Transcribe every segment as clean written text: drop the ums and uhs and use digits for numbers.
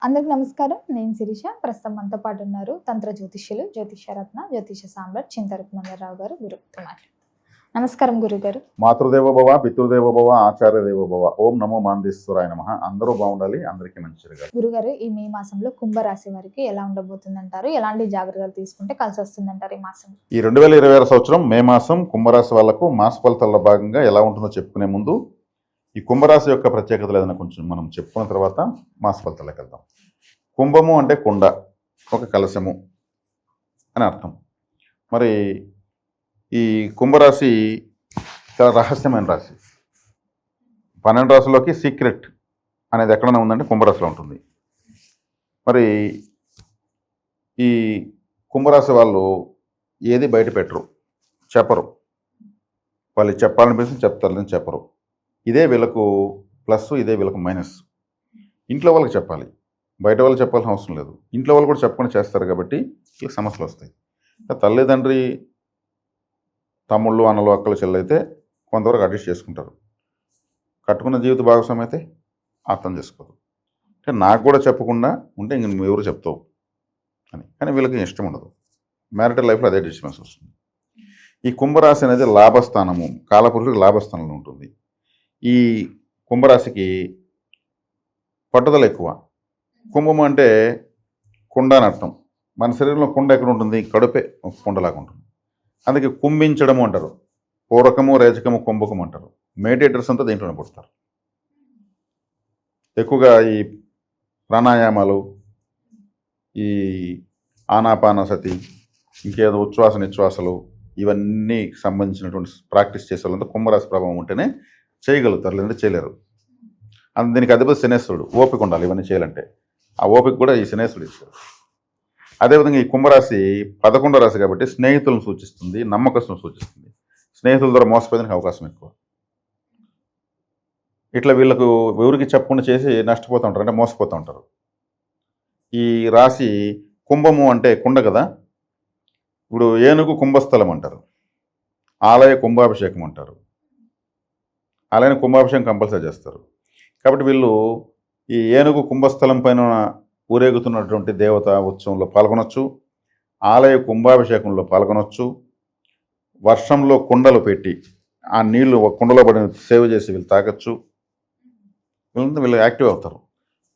అందరికి నమస్కారం. నేను శిరీష. ప్రస్తుతం మనతో పాటు ఉన్నారు తంత్ర జ్యోతిష్యులు, జ్యోతిషరత్న, జ్యోతిష సామ్రాట్ చింతరపు మందరరావు గారు. గురుతో మాట్లాడుతారు. నమస్కారం గురుగారు. మాతృదేవ భవ, పితృదేవ భవ, ఆచార్య దేవ భవ. ఓం నమో మాందేశ్వరాయ నమః. అందరూ బాగుండాలి, అందరికీ మంచి జరగాలి. గురుగారు, ఈ మే మాసంలో కుంభరాశి వారికి ఎలా ఉండబోతుందంటారు? ఎలాంటి జాగ్రత్తలు తీసుకుంటే కలిసి వస్తుందంటారు ఈ మాసం? ఈ 2026 సంవత్సరం మే మాసం కుంభరాశి వాళ్లకు మాస ఫలితాల్లో భాగంగా ఎలా ఉంటుందో చెప్పుకునే ముందు ఈ కుంభరాశి యొక్క ప్రత్యేకతలు ఏదైనా కొంచెం మనం చెప్పుకున్న తర్వాత మాస ఫలితాలకు వెళ్దాం. కుంభము అంటే కుండ, ఒక కలశము అని అర్థం. మరి ఈ కుంభరాశి చాలా రహస్యమైన రాశి. 12 రాశుల్లోకి సీక్రెట్ అనేది ఎక్కడైనా ఉందంటే కుంభరాశిలో ఉంటుంది. మరి ఈ కుంభరాశి వాళ్ళు ఏది బయట పెట్టరు, చెప్పరు. వాళ్ళు చెప్పాలనిపిస్తుంది చెప్తారు, లేదని చెప్పరు. ఇదే వీళ్ళకు ప్లస్, ఇదే వీళ్ళకు మైనస్. ఇంట్లో వాళ్ళకి చెప్పాలి, బయట వాళ్ళు చెప్పాల్సిన అవసరం లేదు. ఇంట్లో వాళ్ళు కూడా చెప్పకుండా చేస్తారు కాబట్టి వీళ్ళకి సమస్యలు వస్తాయి. తల్లిదండ్రి, తమ్ముళ్ళు, అన్నలు, అక్కలు, చెల్లైతే కొంతవరకు అడ్జస్ట్ చేసుకుంటారు. కట్టుకున్న జీవిత భాగస్వామి అయితే అర్థం చేసుకోదు. అంటే నాకు కూడా చెప్పకుండా ఉంటే ఇంక నువ్వు ఎవరు చెప్తావు అని. కానీ వీళ్ళకి ఇష్టం ఉండదు. మ్యారిటల్ లైఫ్లో అదే డిస్టర్బెన్స్ వస్తుంది. ఈ కుంభరాశి అనేది లాభస్థానము, కాలపురుషుడికి లాభస్థానంలో ఉంటుంది. ఈ కుంభరాశికి పట్టుదల ఎక్కువ. కుంభము అంటే కుండ అని అర్థం. మన శరీరంలో కుండ ఎక్కడ ఉంటుంది? కడుపే ఒక కుండలాగా ఉంటుంది. అందుకే కుంభించడము అంటారు. పూరకము, రేచకము, కుంభకము అంటారు. మెడిటేటర్స్ అంతా దీంట్లోనే పుడతారు. ఎక్కువగా ఈ ప్రాణాయామాలు, ఈ ఆనాపానసతి, ఇంకేదో ఉచ్ఛ్వాస నిశ్వాసలు, ఇవన్నీ సంబంధించినటువంటి ప్రాక్టీస్ చేసే వాళ్ళంతా కుంభరాశి ప్రభావం ఉంటేనే చేయగలుగుతారు, లేదంటే చేయలేరు. దీనికి అధిపతి శనేశ్వరుడు. ఓపిక ఉండాలి ఇవన్నీ చేయాలంటే. ఆ ఓపిక కూడా ఈ శనేశ్వరుడు ఇస్తారు. అదేవిధంగా ఈ కుంభరాశి 11వ రాశి కాబట్టి స్నేహితులను సూచిస్తుంది, నమ్మకస్తులను సూచిస్తుంది. స్నేహితుల ద్వారా మోసపోయేందుకు అవకాశం ఎక్కువ. ఇట్లా వీళ్ళకు ఎవరికి చెప్పకుండా చేసి నష్టపోతూ ఉంటారు, అంటే మోసపోతూ ఉంటారు. ఈ రాశి కుంభము అంటే కుండ కదా. ఇప్పుడు ఏనుగు కుంభస్థలం అంటారు, ఆలయ కుంభాభిషేకం అంటారు. ఆలయాన్ని కుంభాభిషేకం కంపల్సరీ చేస్తారు. కాబట్టి వీళ్ళు ఈ ఏనుగు కుంభస్థలం పైన ఊరేగుతున్నటువంటి దేవత ఉత్సవంలో పాల్గొనొచ్చు, ఆలయ కుంభాభిషేకంలో పాల్గొనొచ్చు, వర్షంలో కుండలు పెట్టి ఆ నీళ్లు కుండలో పడిన సేవ్ చేసి వీళ్ళు తాగొచ్చు. వీళ్ళు యాక్టివ్ అవుతారు.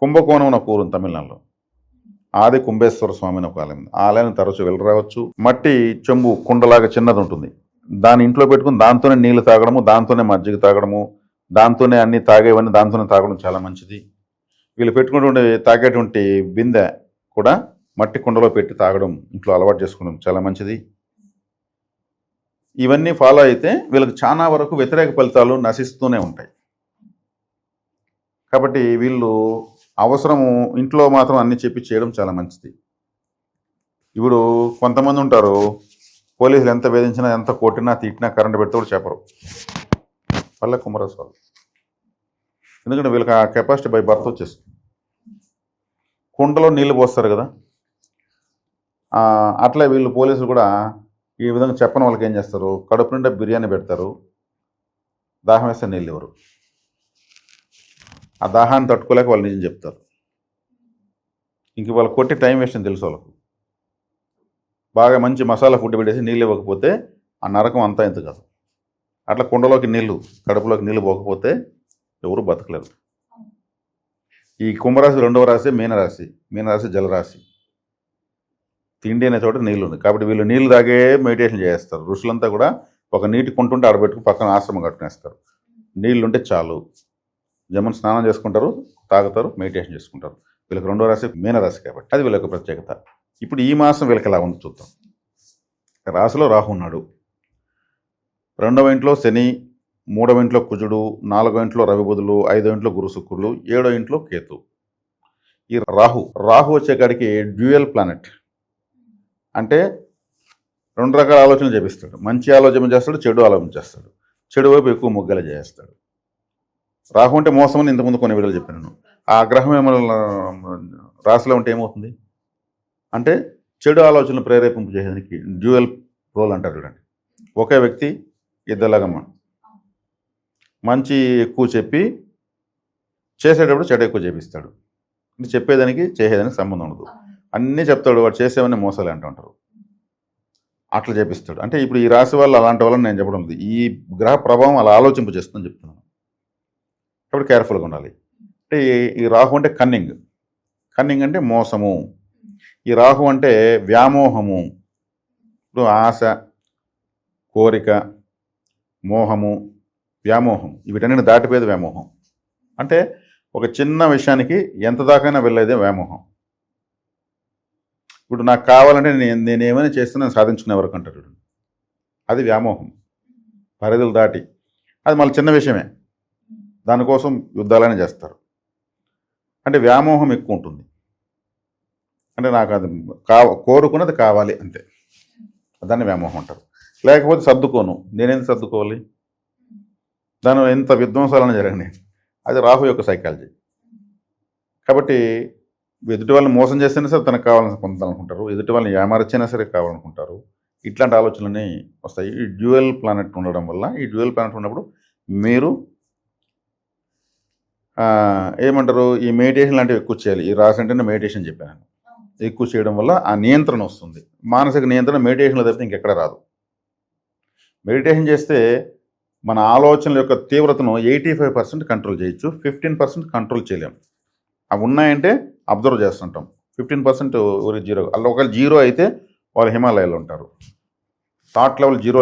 కుంభకోణం అనే ఊరు తమిళనాడులో. ఆది కుంభేశ్వర స్వామి అని ఒక ఆలయం. ఆ ఆలయాన్ని తరచు వెళ్ళి రావచ్చు. మట్టి చెంబు కుండలాగా చిన్నది ఉంటుంది, దాన్ని ఇంట్లో పెట్టుకుని దాంతోనే నీళ్లు తాగడము, దాంతోనే మజ్జిగ తాగడము, దాంతోనే అన్ని తాగేవన్నీ దాంతోనే తాగడం చాలా మంచిది. వీళ్ళు పెట్టుకున్నటువంటి తాగేటువంటి బిందె కూడా మట్టి కుండలో పెట్టి తాగడం, ఇంట్లో అలవాటు చేసుకోవడం చాలా మంచిది. ఇవన్నీ ఫాలో అయితే వీళ్ళకి చాలా వరకు వ్యతిరేక ఫలితాలు నశిస్తూనే ఉంటాయి. కాబట్టి వీళ్ళు అవసరము ఇంట్లో మాత్రం అన్ని చెప్పి చేయడం చాలా మంచిది. ఇప్పుడు కొంతమంది ఉంటారు, పోలీసులు ఎంత వేధించినా, ఎంత కొట్టినా, తిట్టినా, కరెంటు పెడితే కూడా చెప్పరు. వాళ్ళ కుంభరాశి వాళ్ళు. ఎందుకంటే వీళ్ళకి ఆ కెపాసిటీ బై బర్త్ వచ్చేస్తుంది. కుండలో నీళ్లు పోస్తారు కదా, అట్లా వీళ్ళు పోలీసులు కూడా ఈ విధంగా చెప్పని వాళ్ళకి ఏం చేస్తారు, కడుపు నిండా బిర్యానీ పెడతారు, దాహం వేస్తే నీళ్ళు ఇవ్వరు. ఆ దాహాన్ని తట్టుకోలేక వాళ్ళు నిజం చెప్తారు. ఇంక వాళ్ళు కొట్టి టైం వేస్ట్ అని తెలుసు వాళ్ళకు. బాగా మంచి మసాలా ఫుడ్ పెట్టేసి నీళ్ళు ఇవ్వకపోతే ఆ నరకం అంతా ఇంత కాదు. అట్లా కుండలోకి నీళ్లు, కడుపులోకి నీళ్ళు పోకపోతే ఎవరు బతకలేరు. ఈ కుంభరాశి 2వ రాశి మీనరాశి. మీనరాశి జలరాశి. తిండి అనే చోట నీళ్ళు ఉంది కాబట్టి వీళ్ళు నీళ్ళు తాగే మెడిటేషన్ చేస్తారు. ఋషులంతా కూడా ఒక నీటి కుంటుంటే ఆడబెట్టుకుని పక్కన ఆశ్రమం కట్టుకునేస్తారు. నీళ్ళుంటే చాలు. జమన్ స్నానం చేసుకుంటారు, తాగుతారు, మెడిటేషన్ చేసుకుంటారు. వీళ్ళకి 2వ రాశి మీనరాశి కాబట్టి అది వీళ్ళకి ప్రత్యేకత. ఇప్పుడు ఈ మాసం వీళ్ళకి ఎలా ఉంది చూద్దాం. రాశిలో రాహు ఉన్నాడు, 2వ ఇంట్లో శని, 3వ ఇంట్లో కుజుడు, 4వ ఇంట్లో రవి బుధులు, 5వ ఇంట్లో గురు శుక్రులు, 7వ ఇంట్లో కేతు. ఈ రాహు వచ్చేకాడికి డ్యూయల్ ప్లానెట్. అంటే 2 రకాల ఆలోచనలు చేపిస్తాడు. మంచి ఆలోచన చేస్తాడు, చెడు ఆలోచన చేస్తాడు. చెడు వైపు ఎక్కువ మొగ్గలు చేస్తాడు. రాహు అంటే మోసం అని ఇంతకుముందు కొన్ని వీడియోలు చెప్పాను. ఆ గ్రహం ఏమైనా రాశిలో ఉంటే ఏమవుతుంది అంటే చెడు ఆలోచనలు ప్రేరేపింపు చేయడానికి డ్యూయల్ రోల్ అంటారు చూడండి. ఒకే వ్యక్తి ఇద్దరులాగా మంచి ఎక్కువ చెప్పి చేసేటప్పుడు చెడు ఎక్కువ చేపిస్తాడు. అంటే చెప్పేదానికి చేసేదానికి సంబంధం ఉండదు. అన్నీ చెప్తాడు, వాడు చేసేవన్నీ మోసాలే అంటూ ఉంటారు. అట్లా చేపిస్తాడు. అంటే ఇప్పుడు ఈ రాశి వాళ్ళు అలాంటి వాళ్ళని నేను చెప్పడం లేదు, ఈ గ్రహ ప్రభావం అలా ఆలోచింపజేస్తుందని చెప్తున్నాను. కాబట్టి కేర్ఫుల్గా ఉండాలి. అంటే ఈ రాహు అంటే కన్నింగ్, కన్నింగ్ అంటే మోసము. ఈ రాహు అంటే వ్యామోహము. ఇప్పుడు ఆశ, కోరిక, మోహము, వ్యామోహం, వీటన్నిటిని దాటిపోయేది వ్యామోహం. అంటే ఒక చిన్న విషయానికి ఎంత దాకైనా వెళ్ళేదే వ్యామోహం. ఇప్పుడు నాకు కావాలంటే నేను ఏమైనా చేస్తే నేను సాధించుకునే వరకు అంటారు, అది వ్యామోహం. పరిధులు దాటి అది మళ్ళీ చిన్న విషయమే, దానికోసం యుద్ధాలనే చేస్తారు. అంటే వ్యామోహం ఎక్కువ ఉంటుంది. అంటే నాకు అది కోరుకున్నది కావాలి అంతే, దాన్ని వ్యామోహం అంటారు. లేకపోతే సర్దుకోను, నేనేందుకు సర్దుకోవాలి, దాని ఎంత విధ్వంసాలను జరగని, అది రాహు యొక్క సైకాలజీ. కాబట్టి ఎదుటి వాళ్ళని మోసం చేస్తేనే సరే తనకు కావాలని పొందాలనుకుంటారు, ఎదుటి వాళ్ళని ఏమార్చైనా సరే కావాలనుకుంటారు. ఇట్లాంటి ఆలోచనలన్నీ వస్తాయి. ఈ డ్యూయల్ ప్లానెట్ ఉండడం వల్ల, ఈ డ్యూయల్ ప్లానెట్ ఉన్నప్పుడు మీరు ఏమంటారు, ఈ మెడిటేషన్ లాంటివి ఎక్కువ చేయాలి. ఈ రాశి అంటేనే మెడిటేషన్ చెప్పాను, ఎక్కువ చేయడం వల్ల ఆ నియంత్రణ వస్తుంది. మానసిక నియంత్రణ మెడిటేషన్లో తప్పితే ఇంకెక్కడ రాదు. మెడిటేషన్ చేస్తే మన ఆలోచనల యొక్క తీవ్రతను 85% కంట్రోల్ చేయొచ్చు, 15% కంట్రోల్ చేయలేము. అవి ఉన్నాయంటే అబ్జర్వ్ చేస్తుంటాం. 15% జీరో. అలా ఒకవేళ జీరో అయితే వాళ్ళు హిమాలయాల్లో ఉంటారు. థాట్ లెవెల్ జీరో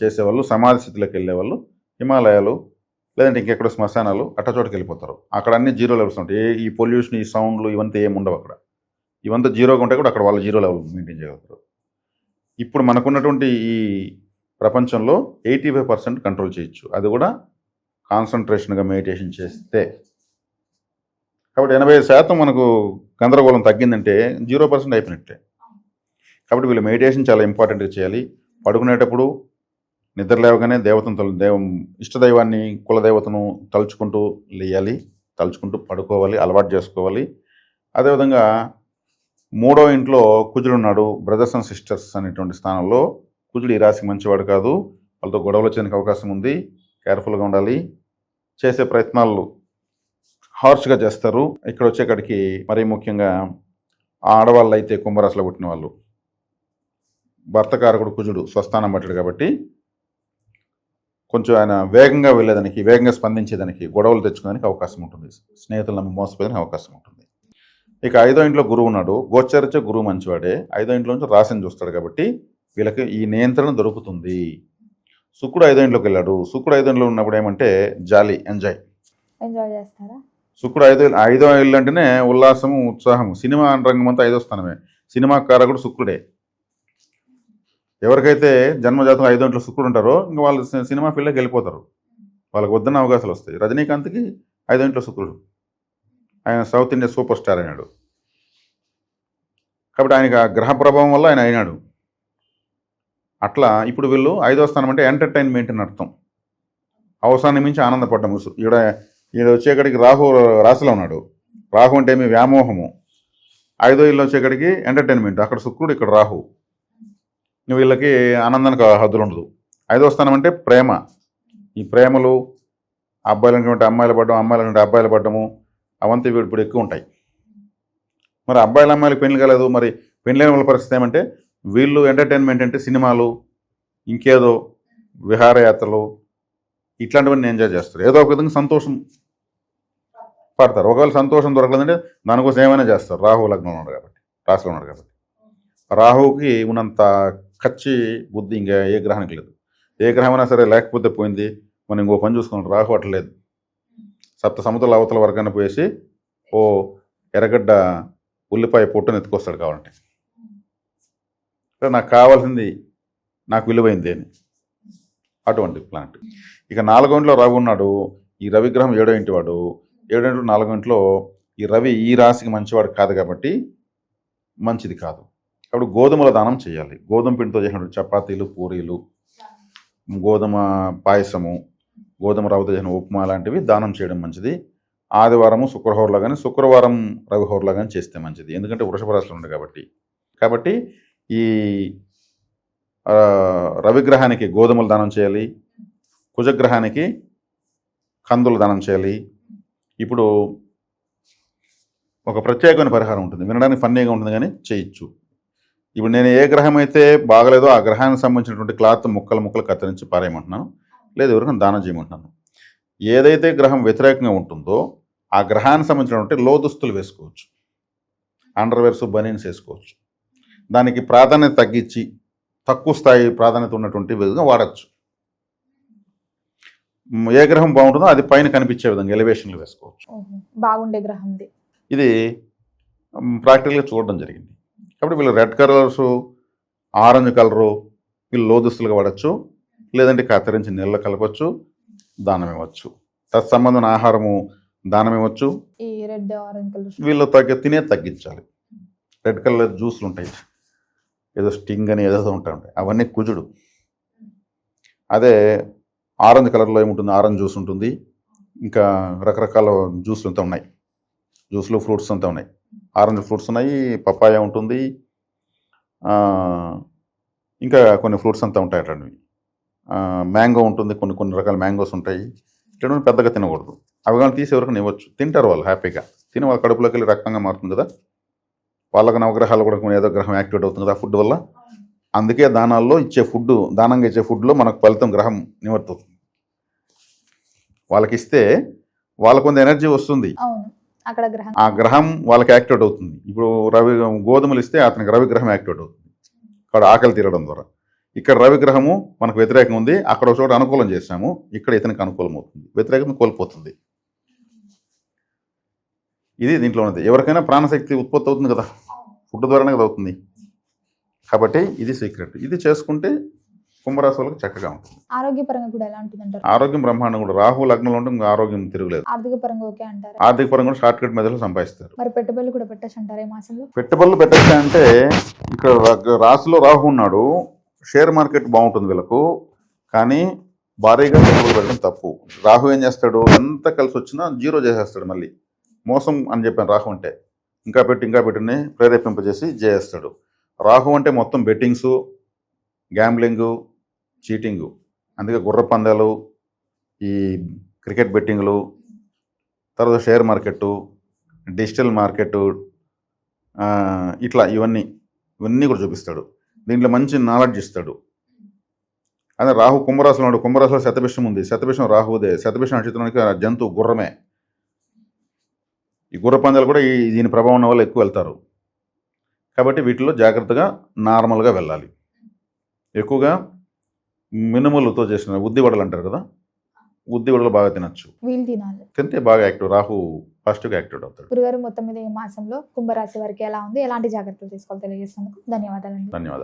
చేసేవాళ్ళు సమాధి స్థితిలోకి వెళ్ళేవాళ్ళు హిమాలయాలు, లేదంటే ఇంకెక్కడ శ్మశానాలు, అట్ట చోటుకి వెళ్ళిపోతారు. అక్కడ అన్ని జీరో లెవెల్స్ ఉంటాయి. ఈ పొల్యూషన్, ఈ సౌండ్లు ఇవంతా ఏమి ఉండవు అక్కడ. ఇవంతా జీరోగా ఉంటాయి కూడా అక్కడ వాళ్ళు జీరో లెవెల్ మెయింటైన్ చేయగలుగుతారు. ఇప్పుడు మనకున్నటువంటి ఈ ప్రపంచంలో 85% కంట్రోల్ చేయొచ్చు, అది కూడా కాన్సన్ట్రేషన్గా మెడిటేషన్ చేస్తే. కాబట్టి 80% మనకు గందరగోళం తగ్గిందంటే 0% అయిపోయినట్లే. కాబట్టి వీళ్ళు మెడిటేషన్ చాలా ఇంపార్టెంట్గా చేయాలి. పడుకునేటప్పుడు నిద్ర లేవగానే ఇష్టదైవాన్ని, కులదేవతను తలుచుకుంటూ లేయాలి, తలుచుకుంటూ పడుకోవాలి, అలవాటు చేసుకోవాలి. అదేవిధంగా 3వ ఇంట్లో కుజుడు ఉన్నాడు, బ్రదర్స్ అండ్ సిస్టర్స్ అనేటువంటి స్థానంలో. కుజుడు ఈ రాశికి మంచివాడు కాదు, వాళ్ళతో గొడవలు వచ్చేందుకు అవకాశం ఉంది. కేర్ఫుల్గా ఉండాలి. చేసే ప్రయత్నాలు హార్ష్గా చేస్తారు. ఇక్కడ వచ్చేకాడికి మరీ ముఖ్యంగా ఆడవాళ్ళు అయితే కుంభరాశిలో పుట్టిన వాళ్ళు, భర్తకారకుడు కుజుడు స్వస్థానం పట్టాడు కాబట్టి కొంచెం ఆయన వేగంగా వెళ్ళేదానికి, వేగంగా స్పందించేదానికి, గొడవలు తెచ్చుకోవడానికి అవకాశం ఉంటుంది, స్నేహితులు నమ్మి మోసపోయేదానికి అవకాశం ఉంటుంది. ఇక 5వ ఇంట్లో గురువు ఉన్నాడు, గోచరిచ్చే గురువు మంచివాడే, 5వ ఇంట్లో నుంచి రాశిని చూస్తాడు కాబట్టి వీళ్ళకి ఈ నియంత్రణ దొరుకుతుంది. శుక్రుడు 5వ ఇంట్లోకి వెళ్ళాడు. శుక్రుడు 5వ ఇంట్లో ఉన్నప్పుడు ఏమంటే జాలీ, ఎంజాయ్ చేస్తారా. శుక్రుడు 5వ ఇల్లు అంటేనే ఉల్లాసము, ఉత్సాహము. సినిమా రంగం అంతా 5వ స్థానమే. సినిమా కారకుడు శుక్రుడే. ఎవరికైతే జన్మజాతం 5వ ఇంట్లో శుక్రుడు ఉంటారో ఇంకా వాళ్ళు సినిమా ఫీల్డ్లోకి వెళ్ళిపోతారు, వాళ్ళకి వద్దన్న అవకాశాలు వస్తాయి. రజనీకాంత్కి 5వ ఇంట్లో శుక్రుడు, ఆయన సౌత్ ఇండియా సూపర్ స్టార్ అయినాడు. కాబట్టి ఆయనకి ఆ గ్రహ ప్రభావం వల్ల ఆయన అయినాడు. అట్లా ఇప్పుడు వీళ్ళు 5వ స్థానం అంటే ఎంటర్టైన్మెంట్ అని అర్థం, అవసరాన్ని మించి ఆనందపడ్డము. ఈడ వచ్చేకడికి రాహు రాశిలో ఉన్నాడు. రాహు అంటే ఏమి వ్యామోహము. 5వ ఇల్లు వచ్చేకడికి ఎంటర్టైన్మెంట్, అక్కడ శుక్రుడు, ఇక్కడ రాహు. వీళ్ళకి ఆనందానికి హద్దులు ఉండదు. 5వ స్థానం అంటే ప్రేమ. ఈ ప్రేమలు, అబ్బాయిలు అనుకుంటే అమ్మాయిలు పడ్డం, అమ్మాయిలు అనుకుంటే అబ్బాయిలు పడ్డము, అవంతా ఇప్పుడు ఎక్కువ ఉంటాయి. మరి అబ్బాయిలు అమ్మాయిలు పెళ్లి కాలేదు, మరి పెళ్ళైన వాళ్ళ పరిస్థితి ఏమంటే వీళ్ళు ఎంటర్టైన్మెంట్ అంటే సినిమాలు, ఇంకేదో విహారయాత్రలు, ఇట్లాంటివన్నీ ఎంజాయ్ చేస్తారు. ఏదో ఒక విధంగా సంతోషం పడతారు. ఒకవేళ సంతోషం దొరకలేదంటే దానికోసం ఏమైనా చేస్తారు. రాహు లగ్నంలో ఉన్నాడు కాబట్టి, రాశిలో ఉన్నాడు కాబట్టి. రాహువుకి ఉన్నంత ఖర్చి బుద్ధి ఇంకా ఏ గ్రహానికి లేదు. ఏ గ్రహమైనా సరే లేకపోతే పోయింది, మనం ఇంకో పని చూసుకున్నాం. రాహు అట్లేదు, సప్త సముద్రాల అవతల వరకన్నా పోయేసి ఓ ఎర్రగడ్డ ఉల్లిపాయ పొట్టును ఎత్తుకొస్తాడు కావాలంటే. నాకు కావాల్సింది, నాకు విలువైంది అని, అటువంటి ప్లానెట్. ఇక 4వ ఇంట్లో రవి ఉన్నాడు. ఈ రవిగ్రహం 7వ ఇంటి వాడు. 7వ ఇంట్లో 4వ ఇంట్లో ఈ రవి ఈ రాశికి మంచివాడు కాదు కాబట్టి మంచిది కాదు. కాబట్టి గోధుమల దానం చేయాలి. గోధుమ పిండితో చేసిన చపాతీలు, పూరీలు, గోధుమ పాయసము, గోధుమ రవ్వతో చేసిన ఉప్మా లాంటివి దానం చేయడం మంచిది. ఆదివారము శుక్రహోరలో కానీ, శుక్రవారం రవిహోరలో కానీ చేస్తే మంచిది, ఎందుకంటే వృషభ రాశిలో ఉంది కాబట్టి ఈ రవిగ్రహానికి గోధుమలు దానం చేయాలి, కుజగ్రహానికి కందులు దానం చేయాలి. ఇప్పుడు ఒక ప్రత్యేకమైన పరిహారం ఉంటుంది, వినడానికి ఫన్నీగా ఉంటుంది కానీ చేయొచ్చు. ఇప్పుడు నేను ఏ గ్రహం అయితే బాగలేదో ఆ గ్రహానికి సంబంధించినటువంటి క్లాత్ ముక్కలు కత్తిరించి పారేయమంటున్నాను, లేదా ఎవరికైనా దానం చేయమంటున్నాను. ఏదైతే గ్రహం వ్యతిరేకంగా ఉంటుందో ఆ గ్రహానికి సంబంధించినటువంటి లోదుస్తులు వేసుకోవచ్చు, అండర్వేర్స్ బనీన్స్ వేసుకోవచ్చు. దానికి ప్రాధాన్యత తగ్గించి తక్కువ స్థాయి ప్రాధాన్యత ఉన్నటువంటి విధంగా వాడచ్చు. ఏ గ్రహం బాగుంటుందో అది పైన కనిపించే విధంగా ఎలివేషన్లు వేసుకోవచ్చు. బాగుండే గ్రహంది ఇది ప్రాక్టికల్గా చూడడం జరిగింది. కాబట్టి వీళ్ళు రెడ్ కలర్సు, ఆరెంజ్ కలరు వీళ్ళు లోదుస్తులుగా వాడచ్చు, లేదంటే కత్తిరించి నీళ్ళ కలపచ్చు, దానం ఇవ్వచ్చు. తత్సంబంధమైన ఆహారము దానం ఇవ్వచ్చు. ఈ రెడ్ ఆరెంజ్ కలర్ వీళ్ళు తగ్గించాలి. రెడ్ కలర్ జ్యూస్లు ఉంటాయి, ఏదో స్టింగ్ అని ఏదో ఉంటాయి, అవన్నీ కుజుడు. అదే ఆరెంజ్ కలర్లో ఏముంటుంది, ఆరెంజ్ జ్యూస్ ఉంటుంది, ఇంకా రకరకాల జ్యూస్లు అంతా ఉన్నాయి, జ్యూస్లు ఫ్రూట్స్ అంతా ఉన్నాయి. ఆరెంజ్ ఫ్రూట్స్ ఉన్నాయి, పప్పాయ ఉంటుంది, ఇంకా కొన్ని ఫ్రూట్స్ అంతా ఉంటాయి అట్లాంటివి. మ్యాంగో ఉంటుంది, కొన్ని రకాల మ్యాంగోస్ ఉంటాయి. ఇట్లా పెద్దగా తినకూడదు. అవి కానీ తీసి ఎవరికైనా ఇవ్వచ్చు, తింటారు వాళ్ళు హ్యాపీగా. తిని వాళ్ళ కడుపులోకి వెళ్ళి రక్తంగా మారుతుంది కదా, వాళ్ళకి నవగ్రహాలు కూడా ఏదో గ్రహం యాక్టివేట్ అవుతుంది కదా ఫుడ్ వల్ల. అందుకే దానాల్లో ఇచ్చే ఫుడ్, దానంగా ఇచ్చే ఫుడ్లో మనకు ఫలితం గ్రహం నివర్తవుతుంది. వాళ్ళకి ఇస్తే వాళ్ళకు కొంత ఎనర్జీ వస్తుంది, అక్కడ గ్రహం ఆ గ్రహం వాళ్ళకి యాక్టివేట్ అవుతుంది. ఇప్పుడు రవి గోధుమలు ఇస్తే అతనికి రవి గ్రహం యాక్టివేట్ అవుతుంది, అక్కడ ఆకలి తీరడం ద్వారా. ఇక్కడ రవి గ్రహము మనకు వ్యతిరేకం ఉంది, అక్కడ ఒక చోట అనుకూలం చేసాము, ఇక్కడ ఇతనికి అనుకూలం అవుతుంది, వ్యతిరేకం కోల్పోతుంది. ఇది దీంట్లో ఉన్నది. ఎవరికైనా ప్రాణశక్తి ఉత్పత్తి అవుతుంది కదా, ఫుడ్ ద్వారానే కదా అవుతుంది. కాబట్టి ఇది సీక్రెట్. ఇది చేసుకుంటే కుంభరాశి వాళ్ళకి చక్కగా ఉంటుంది. ఆరోగ్యపరంగా కూడా ఎలా ఉంటుంది అంటారు? ఆరోగ్యం బ్రహ్మాండం కూడా. రాహు లగ్నంలో ఉంటే ఇంకా ఆరోగ్యం తిరగలేదు. ఆర్థిక పరంగా ఓకే అంటారు? ఆర్థిక పరంగా కూడా షార్ట్ కట్ మెథడ్లో సంపాదిస్తారు. మరి పెట్టుబడులు కూడా పెట్టచ్చు అంటారు ఈ మాసంలో? పెట్టుబడులు పెట్టచ్చా అంటే, ఇక్కడ రాశిలో రాహు ఉన్నాడు, షేర్ మార్కెట్ బాగుంటుంది వీళ్ళకు, కానీ భారీగా పెట్టుబడులు పెట్టడం తప్పు. రాహు ఏం చేస్తాడు, ఎంత కలిసి వచ్చినా జీరో చేసేస్తాడు. మళ్ళీ మోసం అని చెప్పాను రాహు అంటే, ఇంకా పెట్టిని ప్రేరేపింపజేసి చేస్తాడు. రాహు అంటే మొత్తం బెట్టింగ్స్, గ్యాంబ్లింగు, చీటింగు. అందుకే గుర్ర పందాలు, ఈ క్రికెట్ బెట్టింగ్లు, తర్వాత షేర్ మార్కెట్టు, డిజిటల్ మార్కెట్టు, ఇట్లా ఇవన్నీ కూడా చూపిస్తాడు. దీంట్లో మంచి నాలెడ్జ్ ఇస్తాడు. అదే రాహు కుంభరాశిలో ఉన్నాడు, కుంభరాశిలో శతభిషం ఉంది, శతభిషం రాహుదే. శతభిషం నక్షత్రానికి జంతువు గుర్రమే. ఈ గుర్ర పందాలు కూడా దీని ప్రభావం ఉన్న వాళ్ళు ఎక్కువ వెళ్తారు. కాబట్టి వీటిలో జాగ్రత్తగా నార్మల్గా వెళ్ళాలి. ఎక్కువగా మినుములతో చేసిన ఉద్ది వడలు అంటారు కదా, ఉద్ది వడలు బాగా తినచ్చు, వీళ్ళు తినాలి. తింటే బాగా యాక్టివ్, రాహు పాజిటివ్గా యాక్టివేట్ అవుతాడు. గురుగారు మొత్తం మీద ఈ మాసంలో కుంభరాశి వారికి ఎలా ఉంది, ఎలాంటి జాగ్రత్తలు తీసుకోవాలి తెలియజేసినందుకు ధన్యవాదాలు.